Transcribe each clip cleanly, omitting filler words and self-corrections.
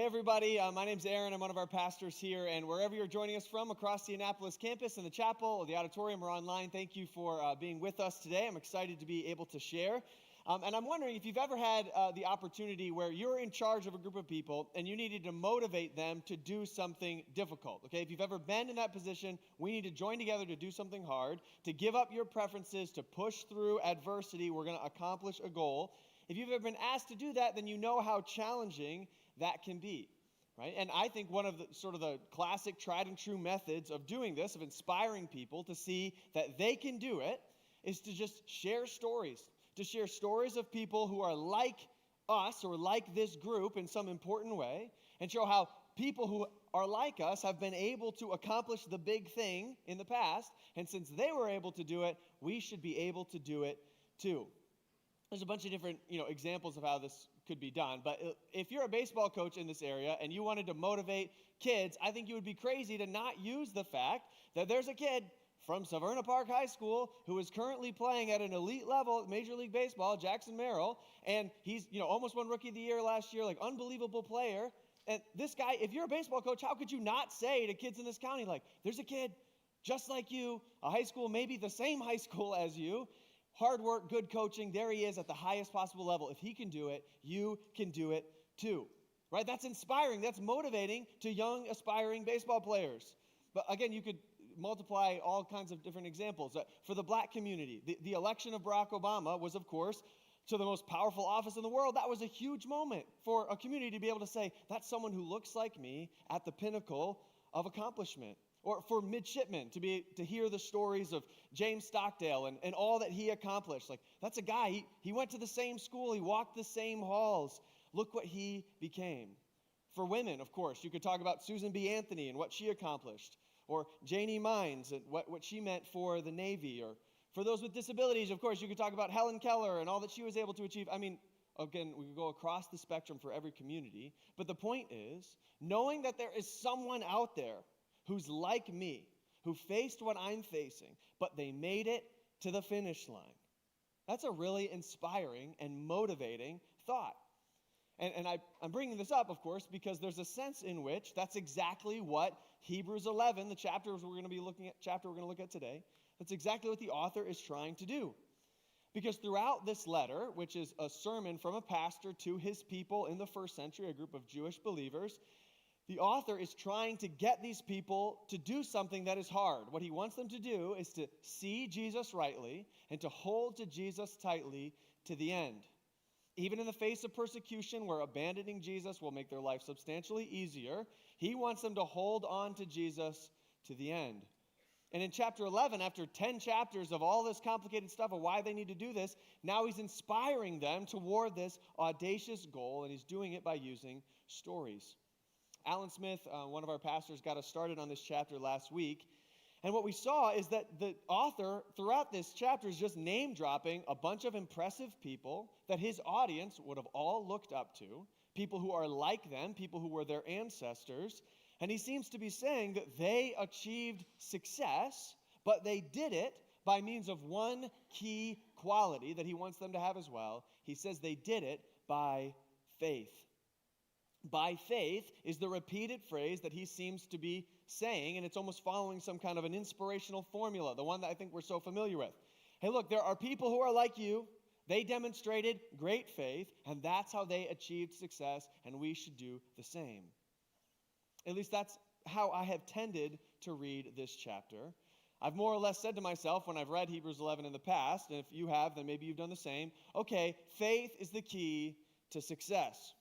Hey everybody, my name's Aaron. I'm one of our pastors here, and wherever you're joining us from across the Annapolis campus, in the chapel or the auditorium or online, thank you for being with us today. I'm excited to be able to share. And I'm wondering if you've ever had the opportunity where you're in charge of a group of people and you needed to motivate them to do something difficult. Okay, if you've ever been in that position, we need to join together to do something hard, to give up your preferences, to push through adversity. We're going to accomplish a goal. If you've ever been asked to do that, then you know how challenging that can be, right? And I think one of the sort of the classic tried and true methods of doing this, of inspiring people to see that they can do it, is to just share stories, to share stories of people who are like us or like this group in some important way, and show how people who are like us have been able to accomplish the big thing in the past, and since they were able to do it, we should be able to do it too. There's a bunch of different, examples of how this could be done. But if you're a baseball coach in this area and you wanted to motivate kids, I think you would be crazy to not use the fact that there's a kid from Severna Park High School who is currently playing at an elite level at Major League Baseball, Jackson Merrill, and he's, almost won Rookie of the Year last year, like unbelievable player. And this guy, if you're a baseball coach, how could you not say to kids in this county, like, there's a kid just like you, a high school, maybe the same high school as you, hard work, good coaching, there he is at the highest possible level. If he can do it, you can do it too, right? That's inspiring. That's motivating to young, aspiring baseball players. But again, you could multiply all kinds of different examples. For the black community, the election of Barack Obama was, of course, to the most powerful office in the world. That was a huge moment for a community to be able to say, that's someone who looks like me at the pinnacle of accomplishment. Or for midshipmen to hear the stories of James Stockdale and all that he accomplished. Like, that's a guy, he went to the same school, he walked the same halls. Look what he became. For women, of course, you could talk about Susan B. Anthony and what she accomplished. Or Janie Mines and what she meant for the Navy. Or for those with disabilities, of course, you could talk about Helen Keller and all that she was able to achieve. I mean, again, we could go across the spectrum for every community. But the point is, knowing that there is someone out there who's like me, who faced what I'm facing, but they made it to the finish line. That's a really inspiring and motivating thought. And I'm bringing this up, of course, because there's a sense in which that's exactly what Hebrews 11, the chapter we're going to look at today, that's exactly what the author is trying to do. Because throughout this letter, which is a sermon from a pastor to his people in the first century, a group of Jewish believers, the author is trying to get these people to do something that is hard. What he wants them to do is to see Jesus rightly and to hold to Jesus tightly to the end. Even in the face of persecution, where abandoning Jesus will make their life substantially easier, he wants them to hold on to Jesus to the end. And in chapter 11, after 10 chapters of all this complicated stuff of why they need to do this, now he's inspiring them toward this audacious goal, and he's doing it by using stories. Alan Smith, one of our pastors, got us started on this chapter last week. And what we saw is that the author, throughout this chapter, is just name-dropping a bunch of impressive people that his audience would have all looked up to, people who are like them, people who were their ancestors. And he seems to be saying that they achieved success, but they did it by means of one key quality that he wants them to have as well. He says they did it by faith. By faith is the repeated phrase that he seems to be saying, and it's almost following some kind of an inspirational formula, the one that I think we're so familiar with. Hey, look, there are people who are like you. They demonstrated great faith, and that's how they achieved success, and we should do the same. At least that's how I have tended to read this chapter. I've more or less said to myself when I've read Hebrews 11 in the past, and if you have, then maybe you've done the same, okay, faith is the key to success.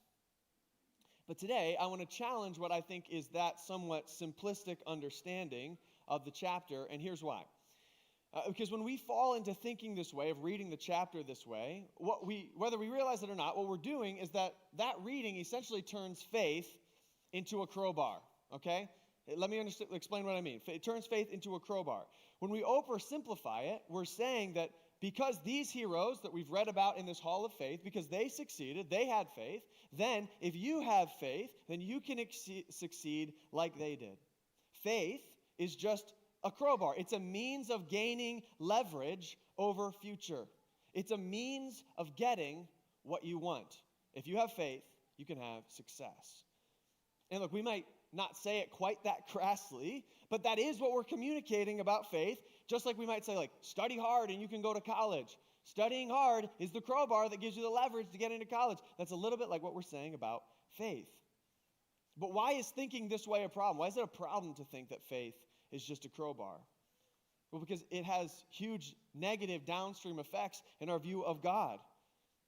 But today, I want to challenge what I think is that somewhat simplistic understanding of the chapter, and here's why. Because when we fall into thinking this way, of reading the chapter this way, whether we realize it or not, what we're doing is that reading essentially turns faith into a crowbar, okay? Let me explain what I mean. It turns faith into a crowbar. When we oversimplify it, we're saying that because these heroes that we've read about in this hall of faith, because they succeeded, they had faith, then if you have faith, then you can succeed like they did. Faith is just a crowbar. It's a means of gaining leverage over future. It's a means of getting what you want. If you have faith, you can have success. And look, we might not say it quite that crassly, but that is what we're communicating about faith. Just like we might say, like, study hard and you can go to college. Studying hard is the crowbar that gives you the leverage to get into college. That's a little bit like what we're saying about faith. But why is thinking this way a problem? Why is it a problem to think that faith is just a crowbar? Well, because it has huge negative downstream effects in our view of God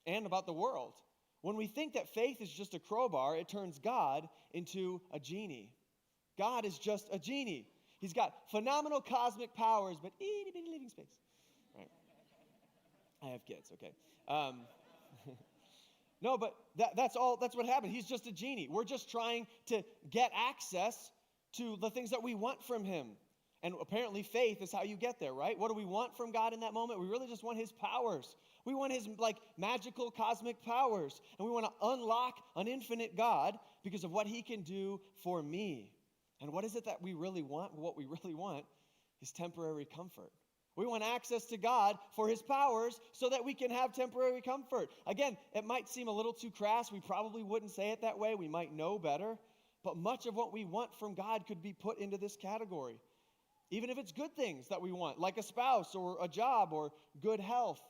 and about the world. When we think that faith is just a crowbar, it turns God into a genie. God is just a genie. He's got phenomenal cosmic powers, but itty bitty living space. Right? I have kids, okay. No, but that's what happened. He's just a genie. We're just trying to get access to the things that we want from him. And apparently faith is how you get there, right? What do we want from God in that moment? We really just want his powers. We want his magical cosmic powers. And we want to unlock an infinite God because of what he can do for me. And what is it that we really want? What we really want is temporary comfort. We want access to God for his powers so that we can have temporary comfort. Again, it might seem a little too crass. We probably wouldn't say it that way. We might know better. But much of what we want from God could be put into this category. Even if it's good things that we want, like a spouse or a job or good health.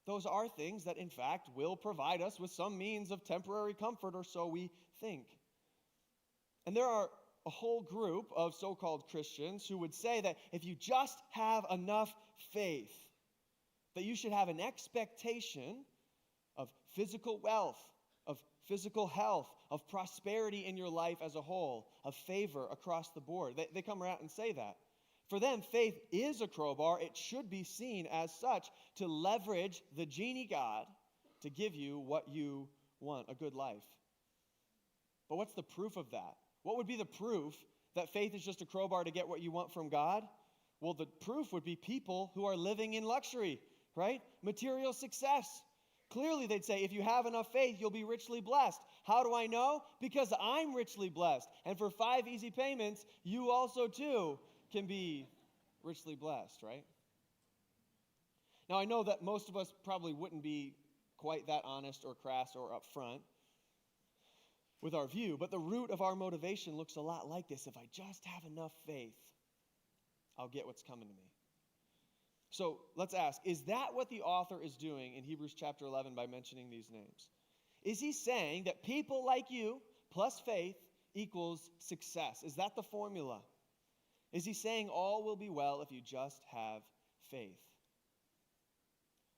Those are things that, in fact, will provide us with some means of temporary comfort, or so we think. And there are a whole group of so-called Christians who would say that if you just have enough faith, that you should have an expectation of physical wealth, of physical health, of prosperity in your life as a whole, of favor across the board. They come around and say that. For them, faith is a crowbar. It should be seen as such to leverage the genie God to give you what you want, a good life. But what's the proof of that? What would be the proof that faith is just a crowbar to get what you want from God? Well, the proof would be people who are living in luxury, right? Material success. Clearly, they'd say, if you have enough faith, you'll be richly blessed. How do I know? Because I'm richly blessed. And for 5 easy payments, you also, too, can be richly blessed, right? Now, I know that most of us probably wouldn't be quite that honest or crass or upfront with our view, but the root of our motivation looks a lot like this. If I just have enough faith, I'll get what's coming to me. So let's ask, is that what the author is doing in Hebrews chapter 11 by mentioning these names? Is he saying that people like you plus faith equals success? Is that the formula? Is he saying all will be well if you just have faith?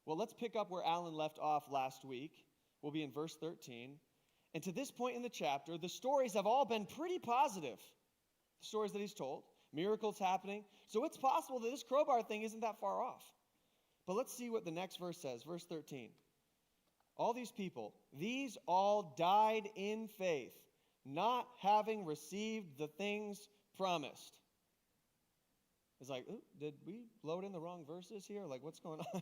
Well, let's pick up where Alan left off last week. We'll be in verse 13. And to this point in the chapter, the stories have all been pretty positive. The stories that he's told, miracles happening. So it's possible that this crowbar thing isn't that far off. But let's see what the next verse says. Verse 13. All these people, these all died in faith, not having received the things promised. It's like, ooh, did we load in the wrong verses here? Like, what's going on?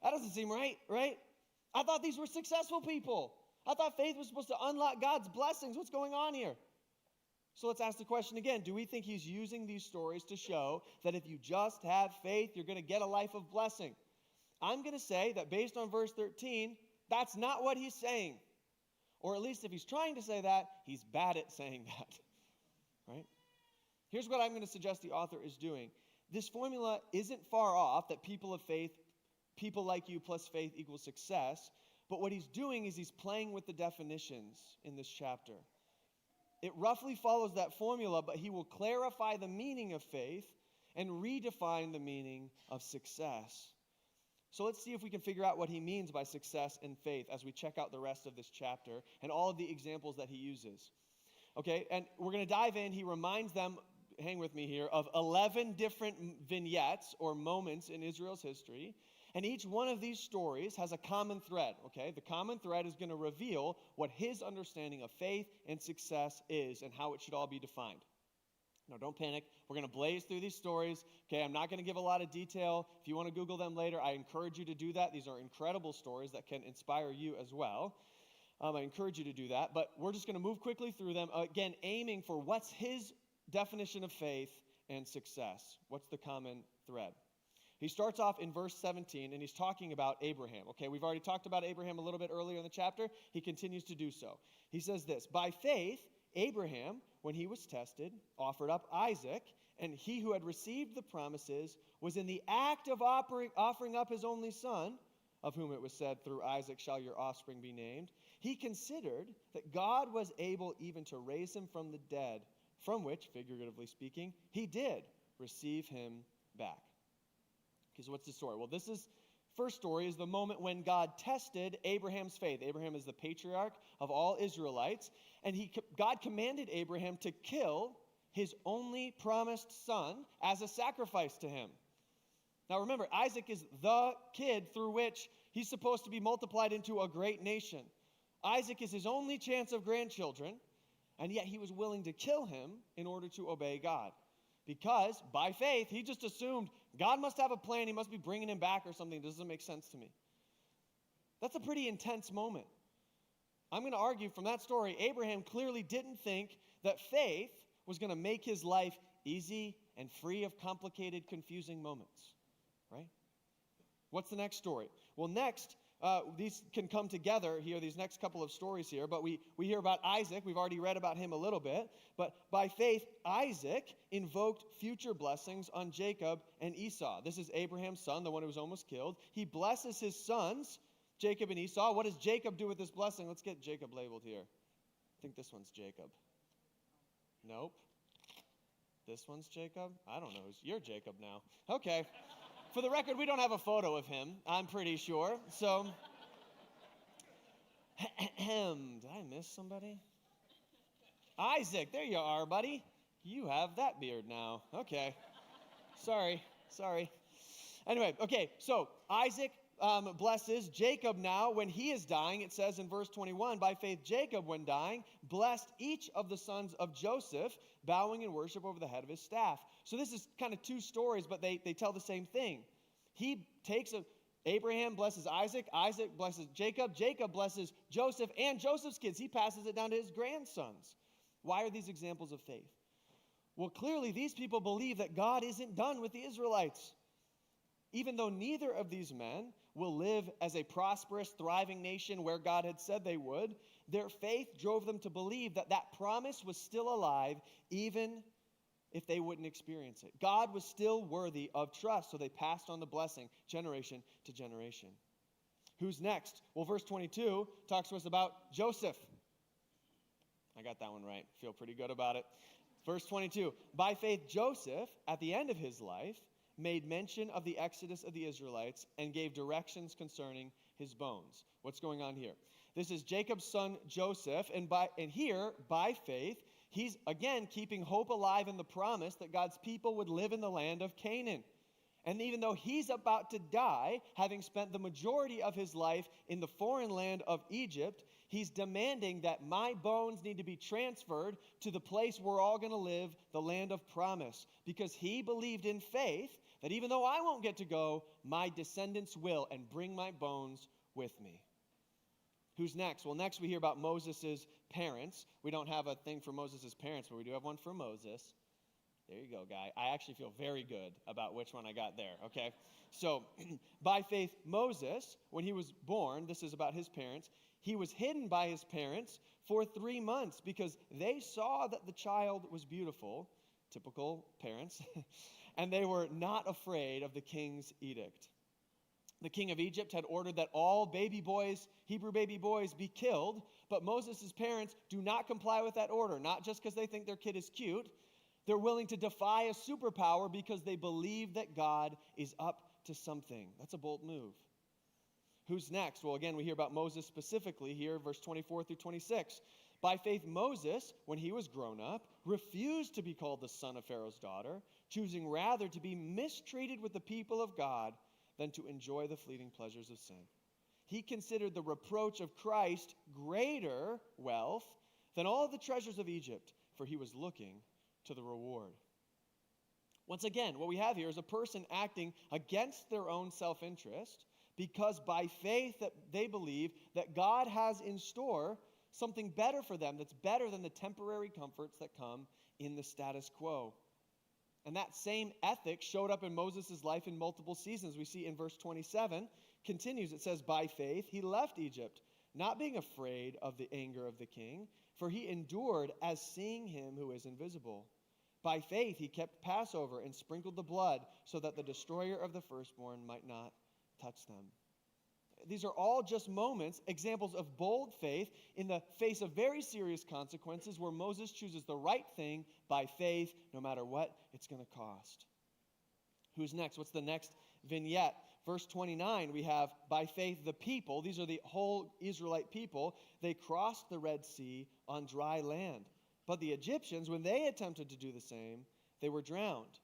That doesn't seem right? I thought these were successful people. I thought faith was supposed to unlock God's blessings. What's going on here? So let's ask the question again. Do we think he's using these stories to show that if you just have faith, you're going to get a life of blessing? I'm going to say that based on verse 13, that's not what he's saying. Or at least if he's trying to say that, he's bad at saying that. Right? Here's what I'm going to suggest the author is doing. This formula isn't far off, that people of faith, people like you plus faith equals success. But what he's doing is he's playing with the definitions in this chapter. It roughly follows that formula, but he will clarify the meaning of faith and redefine the meaning of success. So let's see if we can figure out what he means by success and faith as we check out the rest of this chapter and all of the examples that he uses. Okay, and we're going to dive in. He reminds them, hang with me here, of 11 different vignettes or moments in Israel's history. And each one of these stories has a common thread, okay? The common thread is going to reveal what his understanding of faith and success is and how it should all be defined. Now, don't panic. We're going to blaze through these stories, okay? I'm not going to give a lot of detail. If you want to Google them later, I encourage you to do that. These are incredible stories that can inspire you as well. I encourage you to do that. But we're just going to move quickly through them, again, aiming for what's his definition of faith and success. What's the common thread? He starts off in verse 17, and he's talking about Abraham. Okay, we've already talked about Abraham a little bit earlier in the chapter. He continues to do so. He says this, by faith, Abraham, when he was tested, offered up Isaac, and he who had received the promises was in the act of offering up his only son, of whom it was said, through Isaac shall your offspring be named. He considered that God was able even to raise him from the dead, from which, figuratively speaking, he did receive him back. Okay, so what's the story? Well, first story is the moment when God tested Abraham's faith. Abraham is the patriarch of all Israelites, and God commanded Abraham to kill his only promised son as a sacrifice to him. Now remember, Isaac is the kid through which he's supposed to be multiplied into a great nation. Isaac is his only chance of grandchildren, and yet he was willing to kill him in order to obey God. Because, by faith, he just assumed God must have a plan, he must be bringing him back or something. It doesn't make sense to me. That's a pretty intense moment. I'm going to argue from that story, Abraham clearly didn't think that faith was going to make his life easy and free of complicated, confusing moments. Right? What's the next story? Well, next, these can come together here, these next couple of stories here, but we hear about Isaac. We've already read about him a little bit. But by faith, Isaac invoked future blessings on Jacob and Esau. This is Abraham's son, the one who was almost killed. He blesses his sons, Jacob and Esau. What does Jacob do with this blessing? Let's get Jacob labeled here. I think this one's Jacob. Nope. This one's Jacob? I don't know. You're Jacob now. Okay. For the record, we don't have a photo of him, I'm pretty sure. So, did I miss somebody? Isaac, there you are, buddy. You have that beard now. Okay. Sorry. Anyway, okay, so Isaac blesses Jacob now when he is dying. It says in verse 21, by faith Jacob, when dying, blessed each of the sons of Joseph, bowing in worship over the head of his staff. So this is kind of two stories, but they tell the same thing. Abraham blesses Isaac, Isaac blesses Jacob, Jacob blesses Joseph and Joseph's kids. He passes it down to his grandsons. Why are these examples of faith? Well, clearly these people believe that God isn't done with the Israelites. Even though neither of these men will live as a prosperous, thriving nation where God had said they would, their faith drove them to believe that that promise was still alive, even if they wouldn't experience it. God was still worthy of trust, so they passed on the blessing generation to generation. Who's next? Well, verse 22 talks to us about Joseph. I got that one right. Feel pretty good about it. Verse 22, by faith Joseph, at the end of his life, made mention of the exodus of the Israelites and gave directions concerning his bones. What's going on here? This is Jacob's son Joseph, and here, by faith, he's again keeping hope alive in the promise that God's people would live in the land of Canaan. And even though he's about to die, having spent the majority of his life in the foreign land of Egypt, he's demanding that my bones need to be transferred to the place we're all going to live, the land of promise. Because he believed in faith that even though I won't get to go, my descendants will, and bring my bones with me. Who's next? Well, next we hear about Moses' parents. We don't have a thing for Moses' parents, but we do have one for Moses. There you go, guy. I actually feel very good about which one I got there, okay? So, by faith, Moses, when he was born, this is about his parents, he was hidden by his parents for 3 months because they saw that the child was beautiful, typical parents, and they were not afraid of the king's edict. The king of Egypt had ordered that all baby boys, Hebrew baby boys, be killed, but Moses' parents do not comply with that order, not just because they think their kid is cute. They're willing to defy a superpower because they believe that God is up to something. That's a bold move. Who's next? Well, again, we hear about Moses specifically here, verse 24 through 26. By faith, Moses, when he was grown up, refused to be called the son of Pharaoh's daughter, choosing rather to be mistreated with the people of God than to enjoy the fleeting pleasures of sin. He considered the reproach of Christ greater wealth than all the treasures of Egypt, for he was looking to the reward. Once again, what we have here is a person acting against their own self-interest because by faith that they believe that God has in store something better for them that's better than the temporary comforts that come in the status quo. And that same ethic showed up in Moses' life in multiple seasons. We see in verse 27, continues, it says, by faith he left Egypt, not being afraid of the anger of the king, for he endured as seeing him who is invisible. By faith he kept Passover and sprinkled the blood so that the destroyer of the firstborn might not touch them. These are all just moments, examples of bold faith in the face of very serious consequences where Moses chooses the right thing by faith, no matter what it's going to cost. Who's next? What's the next vignette? Verse 29, we have, by faith the people, these are the whole Israelite people, they crossed the Red Sea on dry land. But the Egyptians, when they attempted to do the same, they were drowned.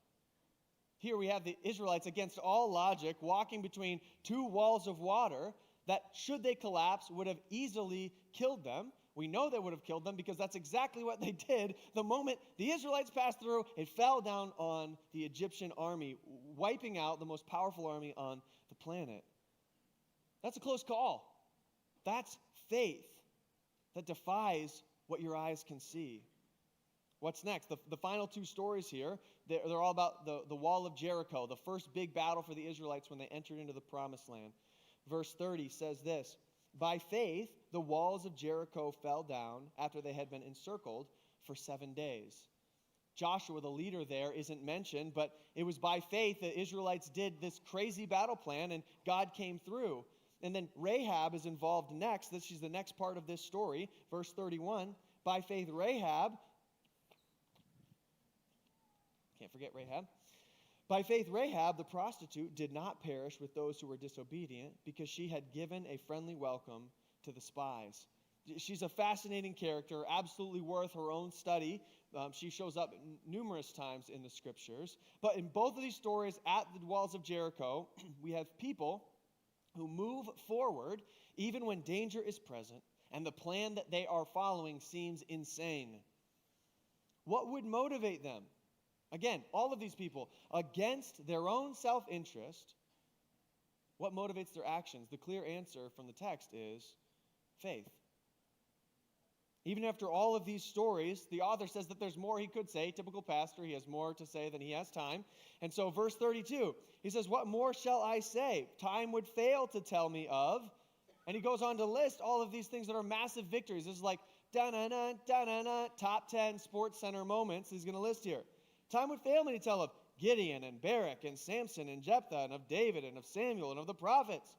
Here we have the Israelites, against all logic, walking between two walls of water that, should they collapse, would have easily killed them. We know they would have killed them because that's exactly what they did. The moment the Israelites passed through, it fell down on the Egyptian army, wiping out the most powerful army on the planet. That's a close call. That's faith that defies what your eyes can see. What's next? The final two stories here, they're all about the wall of Jericho, the first big battle for the Israelites when they entered into the promised land. Verse 30 says this, by faith the walls of Jericho fell down after they had been encircled for 7 days. Joshua, the leader there, isn't mentioned, but it was by faith the Israelites did this crazy battle plan and God came through. And then Rahab is involved next. She's the next part of this story. Verse 31, by faith Rahab, can't forget Rahab. By faith, Rahab, the prostitute, did not perish with those who were disobedient because she had given a friendly welcome to the spies. She's a fascinating character, absolutely worth her own study. She shows up numerous times in the scriptures. But in both of these stories at the walls of Jericho, we have people who move forward even when danger is present and the plan that they are following seems insane. What would motivate them? Again, all of these people, against their own self-interest, what motivates their actions? The clear answer from the text is faith. Even after all of these stories, the author says that there's more he could say. Typical pastor, he has more to say than he has time. And so verse 32, he says, what more shall I say? Time would fail to tell me of. And he goes on to list all of these things that are massive victories. This is like, da-na-na, da-na-na, top 10 Sports Center moments he's going to list here. Time would fail me to tell of Gideon and Barak and Samson and Jephthah and of David and of Samuel and of the prophets,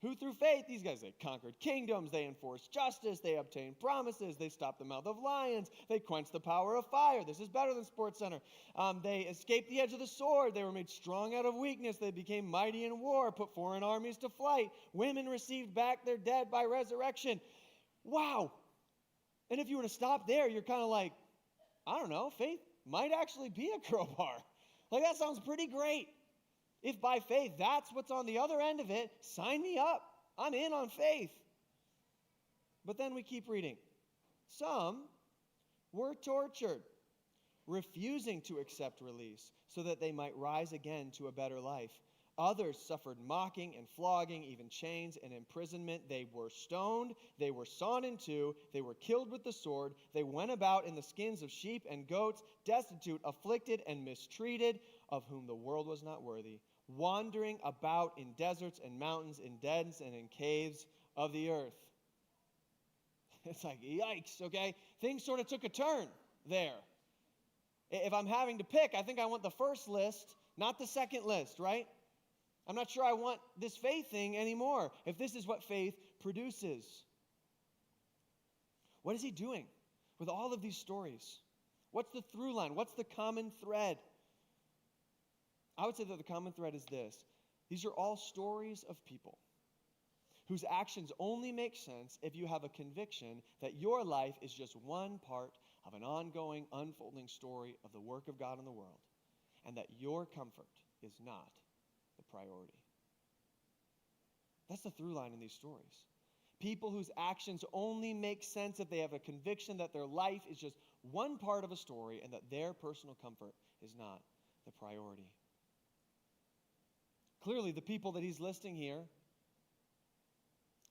who through faith, these guys, they conquered kingdoms, they enforced justice, they obtained promises, they stopped the mouth of lions, they quenched the power of fire. This is better than Sports Center. They escaped the edge of the sword. They were made strong out of weakness. They became mighty in war, put foreign armies to flight. Women received back their dead by resurrection. Wow. And if you were to stop there, you're kind of like, I don't know, faith might actually be a crowbar. Like, that sounds pretty great. If by faith that's what's on the other end of it, sign me up. I'm in on faith. But then we keep reading. Some were tortured, refusing to accept release so that they might rise again to a better life. Others suffered mocking and flogging, even chains and imprisonment. They were stoned. They were sawn in two. They were killed with the sword. They went about in the skins of sheep and goats, destitute, afflicted, and mistreated, of whom the world was not worthy, wandering about in deserts and mountains, in dens and in caves of the earth. It's like, yikes, okay? Things sort of took a turn there. If I'm having to pick, I think I want the first list, not the second list, right? I'm not sure I want this faith thing anymore, if this is what faith produces. What is he doing with all of these stories? What's the through line? What's the common thread? I would say that the common thread is this. These are all stories of people whose actions only make sense if you have a conviction that your life is just one part of an ongoing, unfolding story of the work of God in the world, and that your comfort is not the priority. That's the through line in these stories. People whose actions only make sense if they have a conviction that their life is just one part of a story and that their personal comfort is not the priority. Clearly, the people that he's listing here,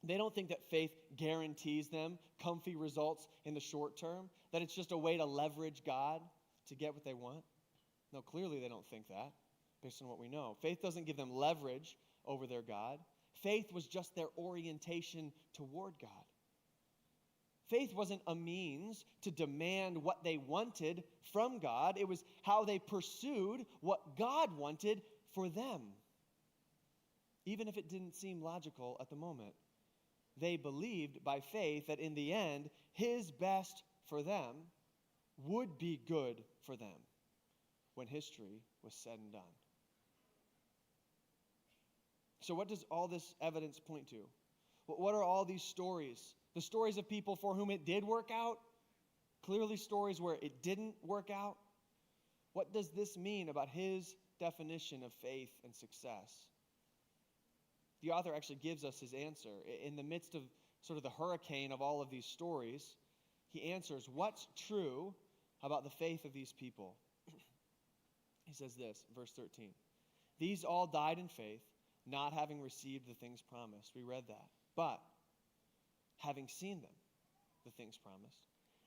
they don't think that faith guarantees them comfy results in the short term, that it's just a way to leverage God to get what they want. No, clearly they don't think that, based on what we know. Faith doesn't give them leverage over their God. Faith was just their orientation toward God. Faith wasn't a means to demand what they wanted from God. It was how they pursued what God wanted for them, even if it didn't seem logical at the moment. They believed by faith that in the end, his best for them would be good for them when history was said and done. So what does all this evidence point to? What are all these stories? The stories of people for whom it did work out? Clearly stories where it didn't work out? What does this mean about his definition of faith and success? The author actually gives us his answer. In the midst of sort of the hurricane of all of these stories, he answers what's true about the faith of these people. He says this, verse 13. These all died in faith, not having received the things promised. We read that. But having seen them, the things promised,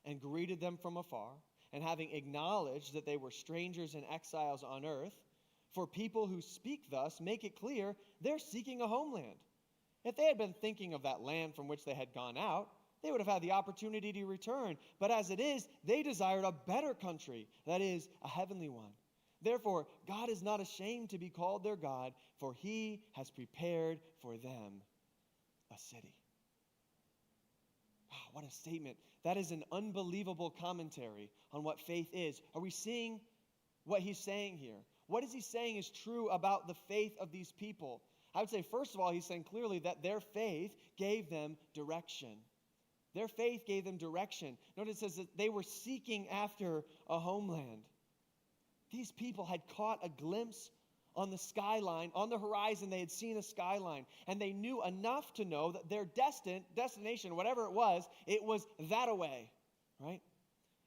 and greeted them from afar, and having acknowledged that they were strangers and exiles on earth, for people who speak thus make it clear they're seeking a homeland. If they had been thinking of that land from which they had gone out, they would have had the opportunity to return. But as it is, they desired a better country, that is, a heavenly one. Therefore, God is not ashamed to be called their God, for he has prepared for them a city. Wow, what a statement. That is an unbelievable commentary on what faith is. Are we seeing what he's saying here? What is he saying is true about the faith of these people? I would say, first of all, he's saying clearly that their faith gave them direction. Their faith gave them direction. Notice it says that they were seeking after a homeland. These people had caught a glimpse on the skyline, on the horizon. They had seen a skyline, and they knew enough to know that their destination, whatever it was that away, right?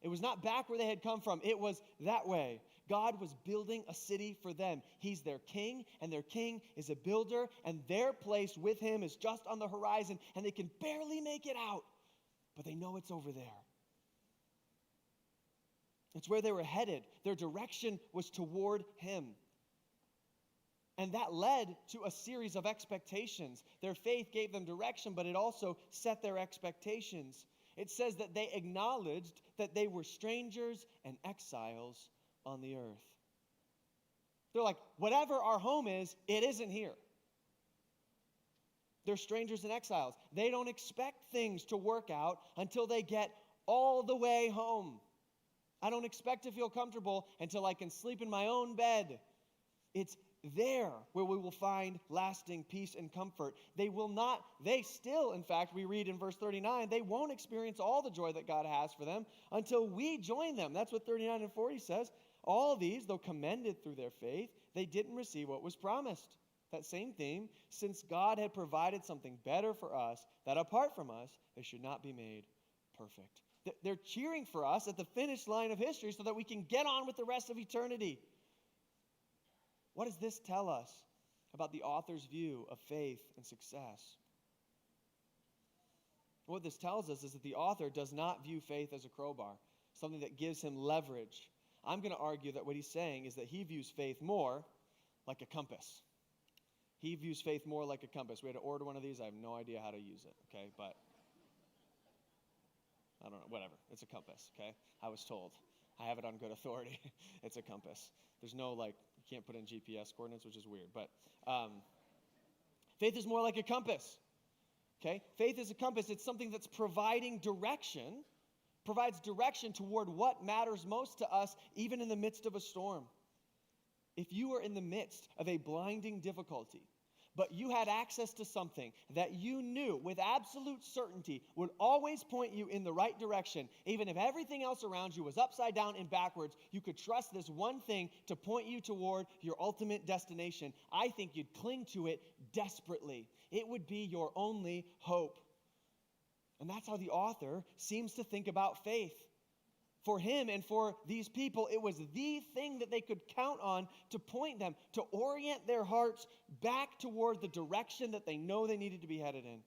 It was not back where they had come from. It was that way. God was building a city for them. He's their king, and their king is a builder, and their place with him is just on the horizon, and they can barely make it out, but they know it's over there. It's where they were headed. Their direction was toward him. And that led to a series of expectations. Their faith gave them direction, but it also set their expectations. It says that they acknowledged that they were strangers and exiles on the earth. They're like, whatever our home is, it isn't here. They're strangers and exiles. They don't expect things to work out until they get all the way home. I don't expect to feel comfortable until I can sleep in my own bed. It's there where we will find lasting peace and comfort. They still, in fact, we read in verse 39, they won't experience all the joy that God has for them until we join them. That's what 39 and 40 says. All these, though commended through their faith, they didn't receive what was promised. That same theme, since God had provided something better for us, that apart from us, they should not be made perfect. They're cheering for us at the finish line of history so that we can get on with the rest of eternity. What does this tell us about the author's view of faith and success? What this tells us is that the author does not view faith as a crowbar, something that gives him leverage. I'm going to argue that what he's saying is that he views faith more like a compass. He views faith more like a compass. We had to order one of these. I have no idea how to use it, okay? But I don't know, whatever. It's a compass, okay? I was told. I have it on good authority. It's a compass. There's no, you can't put in GPS coordinates, which is weird. But faith is more like a compass, okay? Faith is a compass. It's something that's provides direction toward what matters most to us, even in the midst of a storm. If you were in the midst of a blinding difficulty, but you had access to something that you knew with absolute certainty would always point you in the right direction, even if everything else around you was upside down and backwards, you could trust this one thing to point you toward your ultimate destination. I think you'd cling to it desperately. It would be your only hope. And that's how the author seems to think about faith. For him and for these people, it was the thing that they could count on to point them, to orient their hearts back toward the direction that they know they needed to be headed in,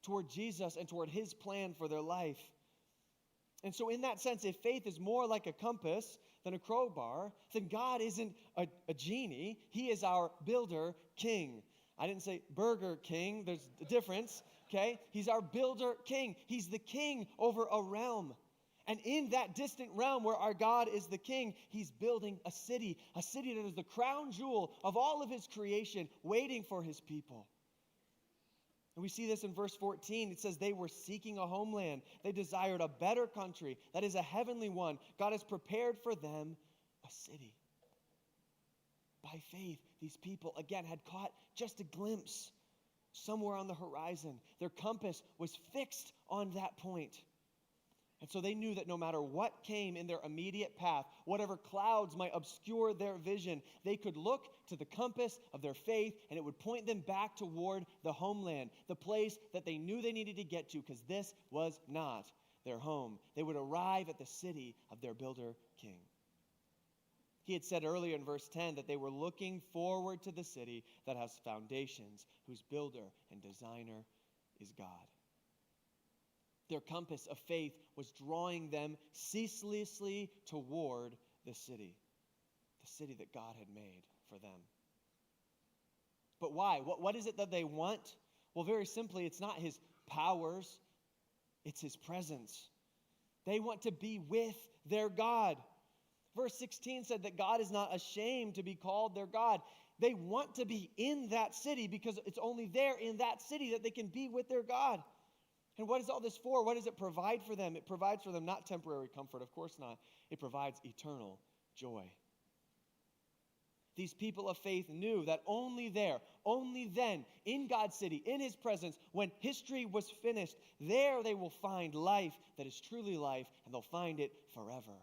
toward Jesus and toward his plan for their life. And so in that sense, if faith is more like a compass than a crowbar, then God isn't a genie. He is our builder king. I didn't say Burger King. There's a difference. Okay? He's our builder king. He's the king over a realm. And in that distant realm where our God is the king, he's building a city that is the crown jewel of all of his creation, waiting for his people. And we see this in verse 14. It says they were seeking a homeland. They desired a better country, that is a heavenly one. God has prepared for them a city. By faith, these people, again, had caught just a glimpse somewhere on the horizon. Their compass was fixed on that point. And so they knew that no matter what came in their immediate path, whatever clouds might obscure their vision, they could look to the compass of their faith, and it would point them back toward the homeland, the place that they knew they needed to get to, because this was not their home. They would arrive at the city of their builder king. He had said earlier in verse 10 that they were looking forward to the city that has foundations, whose builder and designer is God. Their compass of faith was drawing them ceaselessly toward the city that God had made for them. But why? What is it that they want? Well, very simply, it's not his powers, it's his presence. They want to be with their God. Verse 16 said that God is not ashamed to be called their God. They want to be in that city because it's only there in that city that they can be with their God. And what is all this for? What does it provide for them? It provides for them not temporary comfort, of course not. It provides eternal joy. These people of faith knew that only there, only then, in God's city, in his presence, when history was finished, there they will find life that is truly life, and they'll find it forever.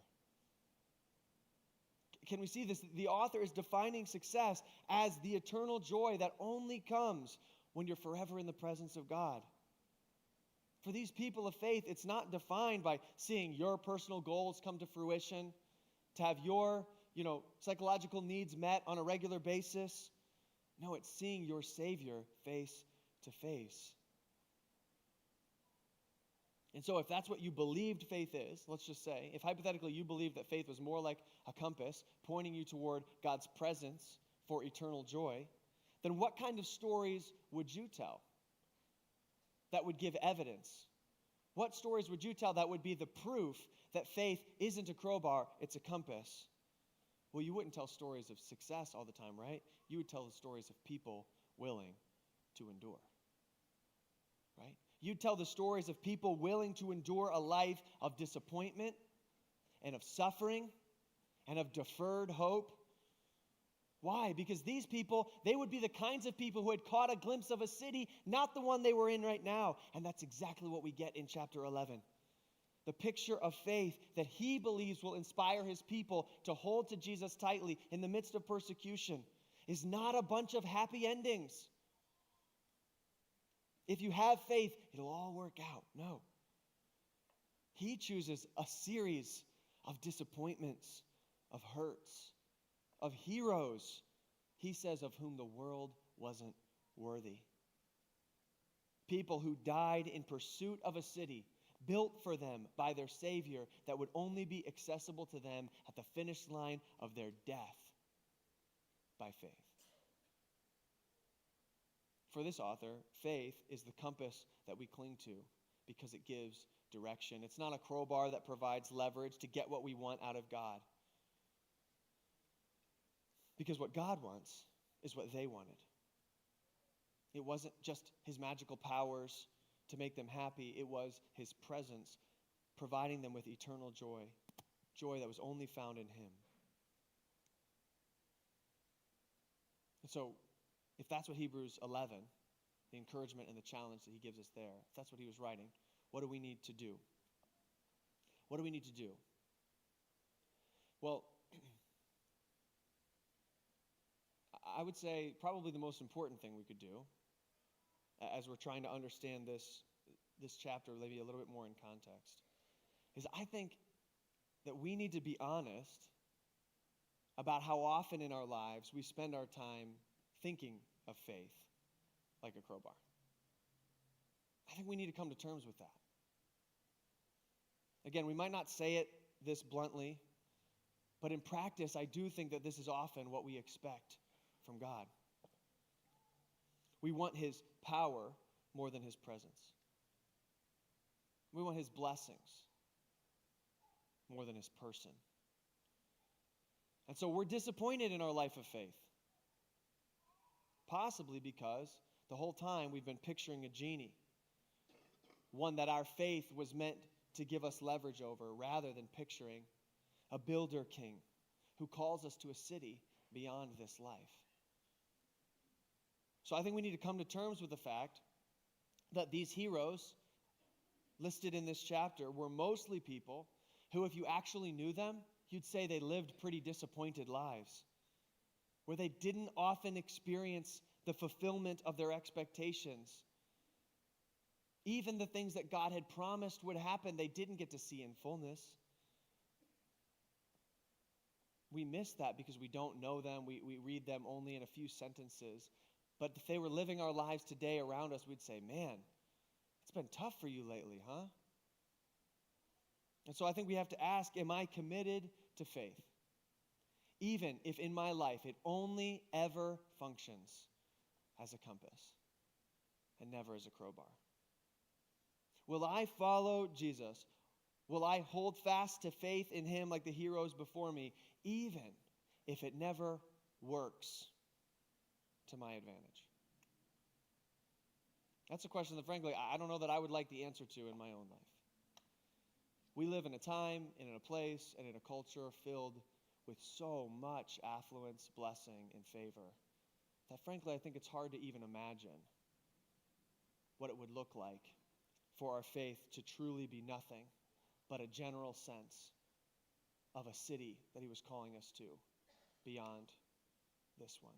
Can we see this? The author is defining success as the eternal joy that only comes when you're forever in the presence of God. For these people of faith, it's not defined by seeing your personal goals come to fruition, to have your, psychological needs met on a regular basis. No, it's seeing your Savior face to face. And so if that's what you believed faith is, let's just say, if hypothetically you believed that faith was more like a compass pointing you toward God's presence for eternal joy, then what kind of stories would you tell that would give evidence? What stories would you tell that would be the proof that faith isn't a crowbar, it's a compass? Well, you wouldn't tell stories of success all the time, right? You would tell the stories of people willing to endure, right? You'd tell the stories of people willing to endure a life of disappointment and of suffering and of deferred hope. Why? Because these people, they would be the kinds of people who had caught a glimpse of a city, not the one they were in right now. And that's exactly what we get in chapter 11. The picture of faith that he believes will inspire his people to hold to Jesus tightly in the midst of persecution is not a bunch of happy endings. If you have faith, it'll all work out. No. He chooses a series of disappointments, of hurts, of heroes, he says, of whom the world wasn't worthy. People who died in pursuit of a city built for them by their Savior that would only be accessible to them at the finish line of their death by faith. For this author, faith is the compass that we cling to because it gives direction. It's not a crowbar that provides leverage to get what we want out of God. Because what God wants is what they wanted. It wasn't just his magical powers to make them happy. It was his presence providing them with eternal joy, joy that was only found in him. And so, if that's what Hebrews 11, the encouragement and the challenge that he gives us there, if that's what he was writing, what do we need to do? What do we need to do? Well, I would say probably the most important thing we could do as we're trying to understand this chapter maybe a little bit more in context is I think that we need to be honest about how often in our lives we spend our time thinking of faith like a crowbar. I think we need to come to terms with that. Again, we might not say it this bluntly, but in practice, I do think that this is often what we expect from God. We want his power more than his presence. We want his blessings more than his person. And so we're disappointed in our life of faith. Possibly because the whole time we've been picturing a genie, one that our faith was meant to give us leverage over, rather than picturing a builder king who calls us to a city beyond this life. So I think we need to come to terms with the fact that these heroes listed in this chapter were mostly people who, if you actually knew them, you'd say they lived pretty disappointed lives, where they didn't often experience the fulfillment of their expectations. Even the things that God had promised would happen, they didn't get to see in fullness. We miss that because we don't know them. We read them only in a few sentences. But if they were living our lives today around us, we'd say, man, it's been tough for you lately, huh? And so I think we have to ask, am I committed to faith? Even if in my life it only ever functions as a compass and never as a crowbar. Will I follow Jesus? Will I hold fast to faith in him like the heroes before me, even if it never works to my advantage? That's a question that, frankly, I don't know that I would like the answer to in my own life. We live in a time and in a place and in a culture filled with so much affluence, blessing, and favor that, frankly, I think it's hard to even imagine what it would look like for our faith to truly be nothing but a general sense of a city that he was calling us to beyond this one.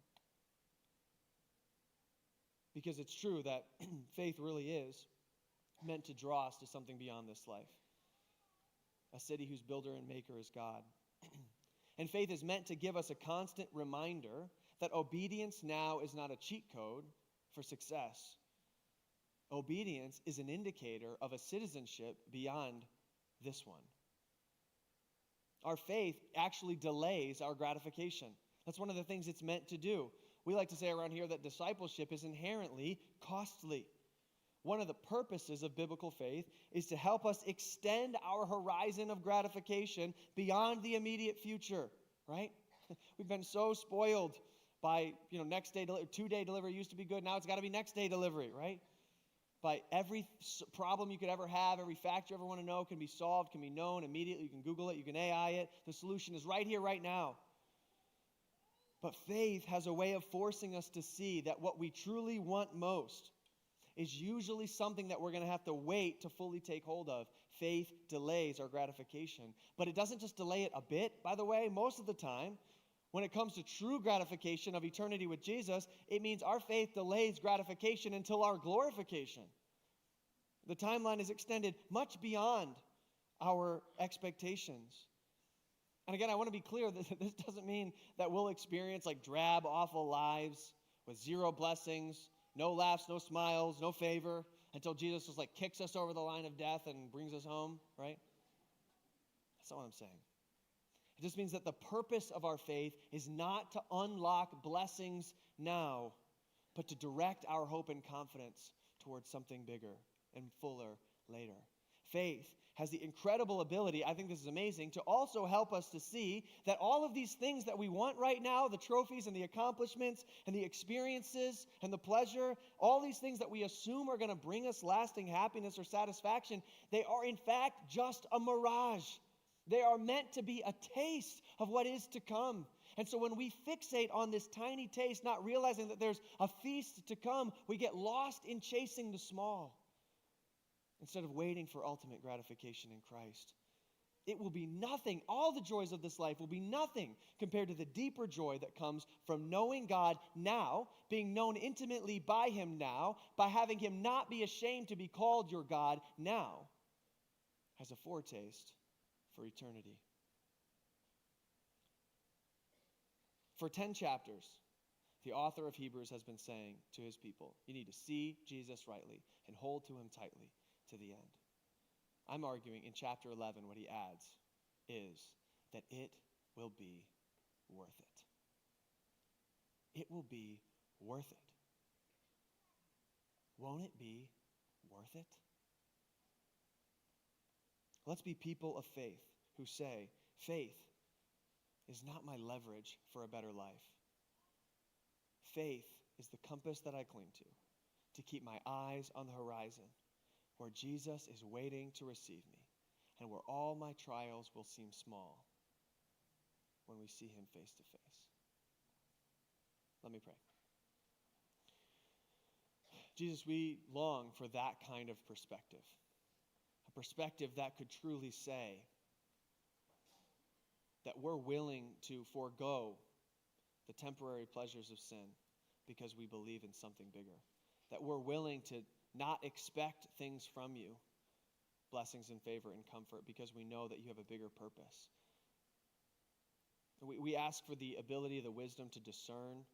Because it's true that faith really is meant to draw us to something beyond this life. A city whose builder and maker is God. And faith is meant to give us a constant reminder that obedience now is not a cheat code for success. Obedience is an indicator of a citizenship beyond this one. Our faith actually delays our gratification. That's one of the things it's meant to do. We like to say around here that discipleship is inherently costly. One of the purposes of biblical faith is to help us extend our horizon of gratification beyond the immediate future, right? We've been so spoiled by, next day, 2-day delivery used to be good. Now it's got to be next day delivery, right? By every problem you could ever have, every fact you ever want to know can be solved, can be known immediately. You can Google it, you can AI it. The solution is right here, right now. But faith has a way of forcing us to see that what we truly want most is usually something that we're going to have to wait to fully take hold of. Faith delays our gratification. But it doesn't just delay it a bit, by the way. Most of the time, when it comes to true gratification of eternity with Jesus, it means our faith delays gratification until our glorification. The timeline is extended much beyond our expectations. And again, I want to be clear that this doesn't mean that we'll experience drab, awful lives with zero blessings, no laughs, no smiles, no favor, until Jesus just kicks us over the line of death and brings us home, right? That's not what I'm saying. It just means that the purpose of our faith is not to unlock blessings now, but to direct our hope and confidence towards something bigger and fuller later. Faith has the incredible ability, I think this is amazing, to also help us to see that all of these things that we want right now, the trophies and the accomplishments and the experiences and the pleasure, all these things that we assume are going to bring us lasting happiness or satisfaction, they are in fact just a mirage. They are meant to be a taste of what is to come. And so when we fixate on this tiny taste, not realizing that there's a feast to come, we get lost in chasing the small instead of waiting for ultimate gratification in Christ. It will be nothing. All the joys of this life will be nothing compared to the deeper joy that comes from knowing God now, being known intimately by him now, by having him not be ashamed to be called your God now, as a foretaste for eternity. For 10 chapters, the author of Hebrews has been saying to his people, you need to see Jesus rightly and hold to him tightly to the end. I'm arguing in chapter 11 what he adds is that it will be worth it. It will be worth it. won't it be worth it? Let's be people of faith who say, faith is not my leverage for a better life. Faith is the compass that I cling to keep my eyes on the horizon, where Jesus is waiting to receive me, and where all my trials will seem small when we see him face to face. Let me pray. Jesus, we long for that kind of perspective, a perspective that could truly say that we're willing to forego the temporary pleasures of sin because we believe in something bigger, that we're willing to not expect things from you, blessings and favor and comfort, because we know that you have a bigger purpose. We ask for the ability, the wisdom to discern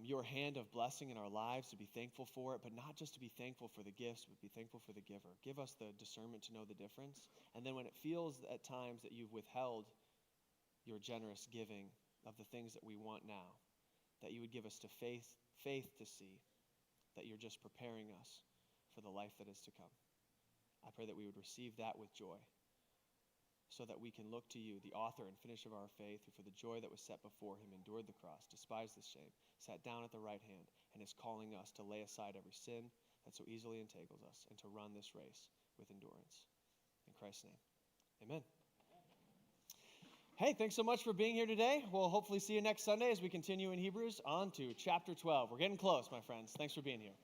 your hand of blessing in our lives, to be thankful for it, but not just to be thankful for the gifts, but be thankful for the giver. Give us the discernment to know the difference. And then when it feels at times that you've withheld your generous giving of the things that we want now, that you would give us to faith to see that you're just preparing us for the life that is to come. I pray that we would receive that with joy, so that we can look to you, the author and finisher of our faith, who for the joy that was set before him endured the cross, despised the shame, sat down at the right hand, and is calling us to lay aside every sin that so easily entangles us, and to run this race with endurance. In Christ's name, amen. Hey, thanks so much for being here today. We'll hopefully see you next Sunday as we continue in Hebrews on to chapter 12. We're getting close, my friends. Thanks for being here.